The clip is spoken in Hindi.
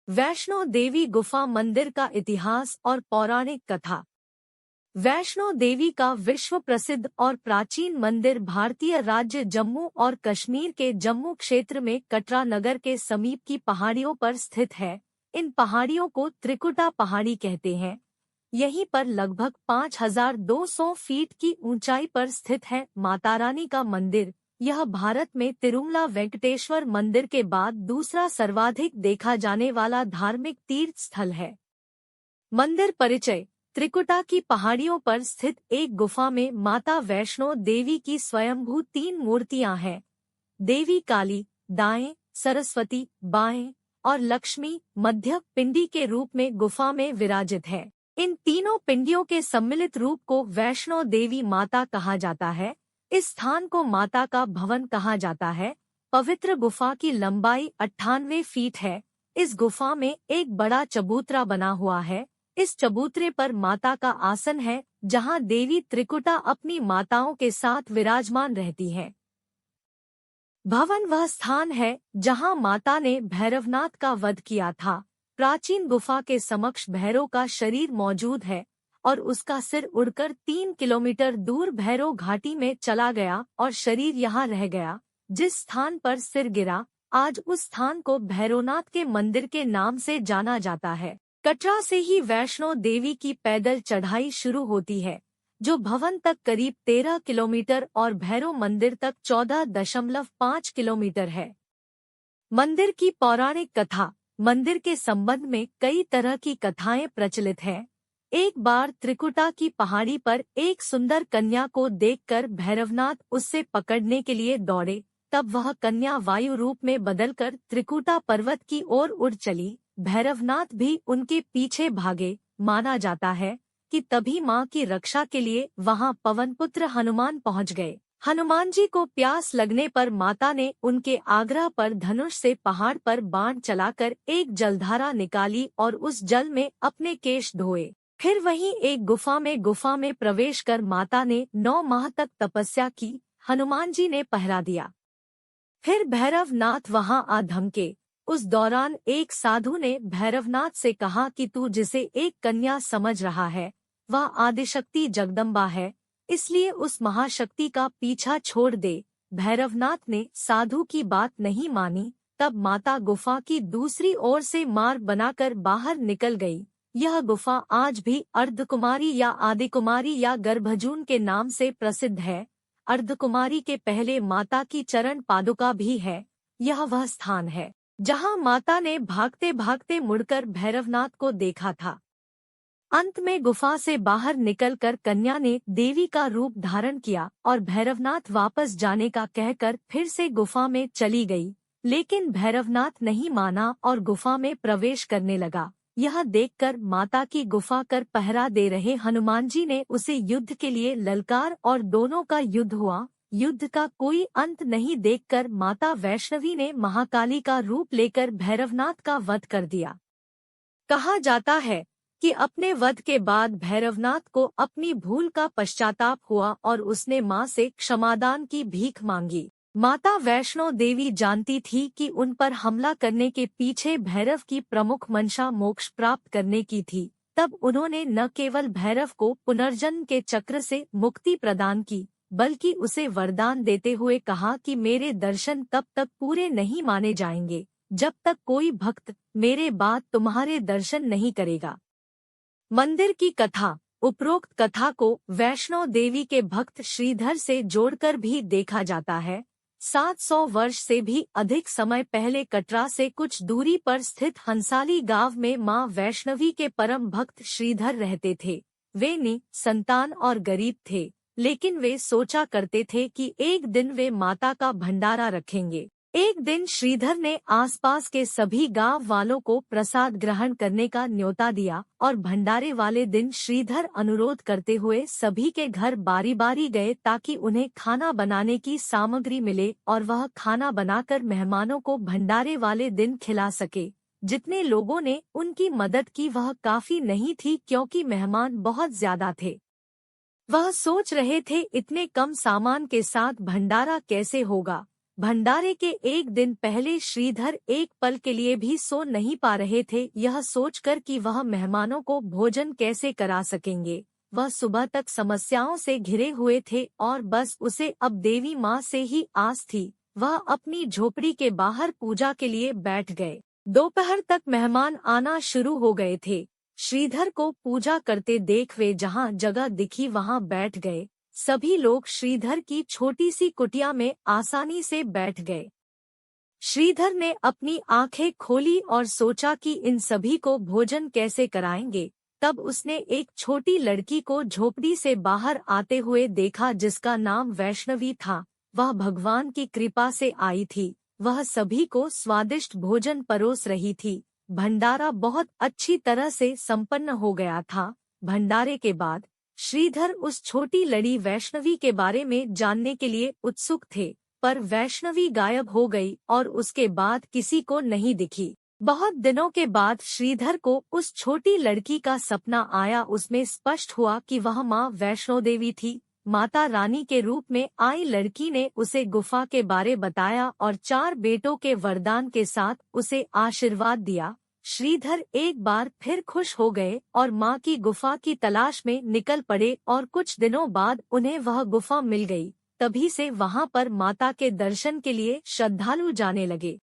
वैष्णो देवी गुफा मंदिर का इतिहास और पौराणिक कथा। वैष्णो देवी का विश्व प्रसिद्ध और प्राचीन मंदिर भारतीय राज्य जम्मू और कश्मीर के जम्मू क्षेत्र में कटरा नगर के समीप की पहाड़ियों पर स्थित है। इन पहाड़ियों को त्रिकुटा पहाड़ी कहते हैं। यहीं पर लगभग 5200 फीट की ऊंचाई पर स्थित है माता रानी का मंदिर। यह भारत में तिरुमला वेंकटेश्वर मंदिर के बाद दूसरा सर्वाधिक देखा जाने वाला धार्मिक तीर्थ स्थल है। मंदिर परिचय। त्रिकुटा की पहाड़ियों पर स्थित एक गुफा में माता वैष्णो देवी की स्वयंभू 3 मूर्तियां हैं। देवी काली दाएं, सरस्वती बाएं और लक्ष्मी मध्य पिंडी के रूप में गुफा में विराजित है। इन तीनों पिंडियों के सम्मिलित रूप को वैष्णो देवी माता कहा जाता है। इस स्थान को माता का भवन कहा जाता है। पवित्र गुफा की लंबाई 98 फीट है। इस गुफा में एक बड़ा चबूतरा बना हुआ है। इस चबूतरे पर माता का आसन है, जहां देवी त्रिकुटा अपनी माताओं के साथ विराजमान रहती हैं। भवन वह स्थान है जहां माता ने भैरवनाथ का वध किया था। प्राचीन गुफा के समक्ष भैरव का शरीर मौजूद है और उसका सिर उड़कर 3 किलोमीटर दूर भैरव घाटी में चला गया और शरीर यहाँ रह गया। जिस स्थान पर सिर गिरा, आज उस स्थान को भैरवनाथ के मंदिर के नाम से जाना जाता है। कटरा से ही वैष्णो देवी की पैदल चढ़ाई शुरू होती है, जो भवन तक करीब 13 किलोमीटर और भैरव मंदिर तक 14.5 किलोमीटर है। मंदिर की पौराणिक कथा। मंदिर के संबंध में कई तरह की कथाएं प्रचलित हैं। एक बार त्रिकुटा की पहाड़ी पर एक सुंदर कन्या को देखकर भैरवनाथ उससे पकड़ने के लिए दौड़े। तब वह कन्या वायु रूप में बदलकर त्रिकुटा पर्वत की ओर उड़ चली। भैरवनाथ भी उनके पीछे भागे। माना जाता है कि तभी मां की रक्षा के लिए वहां पवनपुत्र हनुमान पहुंच गए। हनुमान जी को प्यास लगने पर माता ने उनके आग्रह पर धनुष से पहाड़ पर बाण चलाकर एक जलधारा निकाली और उस जल में अपने केश धोए। फिर वहीं एक गुफा में प्रवेश कर माता ने 9 माह तक तपस्या की। हनुमान जी ने पहरा दिया। फिर भैरवनाथ वहां आ धमके। उस दौरान एक साधु ने भैरवनाथ से कहा कि तू जिसे एक कन्या समझ रहा है, वह आदिशक्ति जगदम्बा है, इसलिए उस महाशक्ति का पीछा छोड़ दे। भैरवनाथ ने साधु की बात नहीं मानी। तब माता गुफा की दूसरी ओर से मार्ग बनाकर बाहर निकल गई। यह गुफा आज भी अर्धकुमारी या आदिकुमारी या गर्भजून के नाम से प्रसिद्ध है। अर्धकुमारी के पहले माता की चरण पादुका भी है। यह वह स्थान है जहां माता ने भागते भागते मुड़कर भैरवनाथ को देखा था। अंत में गुफा से बाहर निकलकर कन्या ने देवी का रूप धारण किया और भैरवनाथ वापस जाने का कहकर फिर से गुफा में चली गई। लेकिन भैरवनाथ नहीं माना और गुफा में प्रवेश करने लगा। यह देखकर माता की गुफा कर पहरा दे रहे हनुमान जी ने उसे युद्ध के लिए ललकार और दोनों का युद्ध हुआ। युद्ध का कोई अंत नहीं देखकर माता वैष्णवी ने महाकाली का रूप लेकर भैरवनाथ का वध कर दिया। कहा जाता है कि अपने वध के बाद भैरवनाथ को अपनी भूल का पश्चाताप हुआ और उसने मां से क्षमादान की भीख मांगी। माता वैष्णो देवी जानती थी कि उन पर हमला करने के पीछे भैरव की प्रमुख मंशा मोक्ष प्राप्त करने की थी। तब उन्होंने न केवल भैरव को पुनर्जन्म के चक्र से मुक्ति प्रदान की, बल्कि उसे वरदान देते हुए कहा कि मेरे दर्शन तब तक पूरे नहीं माने जाएंगे जब तक कोई भक्त मेरे बाद तुम्हारे दर्शन नहीं करेगा। मंदिर की कथा। उपरोक्त कथा को वैष्णो देवी के भक्त श्रीधर से जोड़कर भी देखा जाता है। 700 वर्ष से भी अधिक समय पहले कटरा से कुछ दूरी पर स्थित हंसाली गांव में मां वैष्णवी के परम भक्त श्रीधर रहते थे। वे संतान और गरीब थे, लेकिन वे सोचा करते थे कि एक दिन वे माता का भंडारा रखेंगे। एक दिन श्रीधर ने आसपास के सभी गांव वालों को प्रसाद ग्रहण करने का न्योता दिया और भंडारे वाले दिन श्रीधर अनुरोध करते हुए सभी के घर बारी बारी गए ताकि उन्हें खाना बनाने की सामग्री मिले और वह खाना बनाकर मेहमानों को भंडारे वाले दिन खिला सके। जितने लोगों ने उनकी मदद की वह काफी नहीं थी, क्योंकि मेहमान बहुत ज्यादा थे। वह सोच रहे थे इतने कम सामान के साथ भंडारा कैसे होगा। भंडारे के एक दिन पहले श्रीधर एक पल के लिए भी सो नहीं पा रहे थे, यह सोचकर कि वह मेहमानों को भोजन कैसे करा सकेंगे। वह सुबह तक समस्याओं से घिरे हुए थे और बस उसे अब देवी माँ से ही आस थी। वह अपनी झोपड़ी के बाहर पूजा के लिए बैठ गए। दोपहर तक मेहमान आना शुरू हो गए थे। श्रीधर को पूजा करते देख वे जहाँ जगह दिखी वहाँ बैठ गए। सभी लोग श्रीधर की छोटी सी कुटिया में आसानी से बैठ गए। श्रीधर ने अपनी आंखें खोली और सोचा कि इन सभी को भोजन कैसे कराएंगे। तब उसने एक छोटी लड़की को झोपड़ी से बाहर आते हुए देखा, जिसका नाम वैष्णवी था। वह भगवान की कृपा से आई थी। वह सभी को स्वादिष्ट भोजन परोस रही थी। भंडारा बहुत अच्छी तरह से संपन्न हो गया था। भंडारे के बाद श्रीधर उस छोटी लड़ी वैष्णवी के बारे में जानने के लिए उत्सुक थे, पर वैष्णवी गायब हो गई और उसके बाद किसी को नहीं दिखी। बहुत दिनों के बाद श्रीधर को उस छोटी लड़की का सपना आया। उसमें स्पष्ट हुआ कि वह माँ वैष्णो देवी थी। माता रानी के रूप में आई लड़की ने उसे गुफा के बारे बताया और 4 बेटों के वरदान के साथ उसे आशीर्वाद दिया। श्रीधर एक बार फिर खुश हो गए और माँ की गुफा की तलाश में निकल पड़े और कुछ दिनों बाद उन्हें वह गुफा मिल गई। तभी से वहाँ पर माता के दर्शन के लिए श्रद्धालु जाने लगे।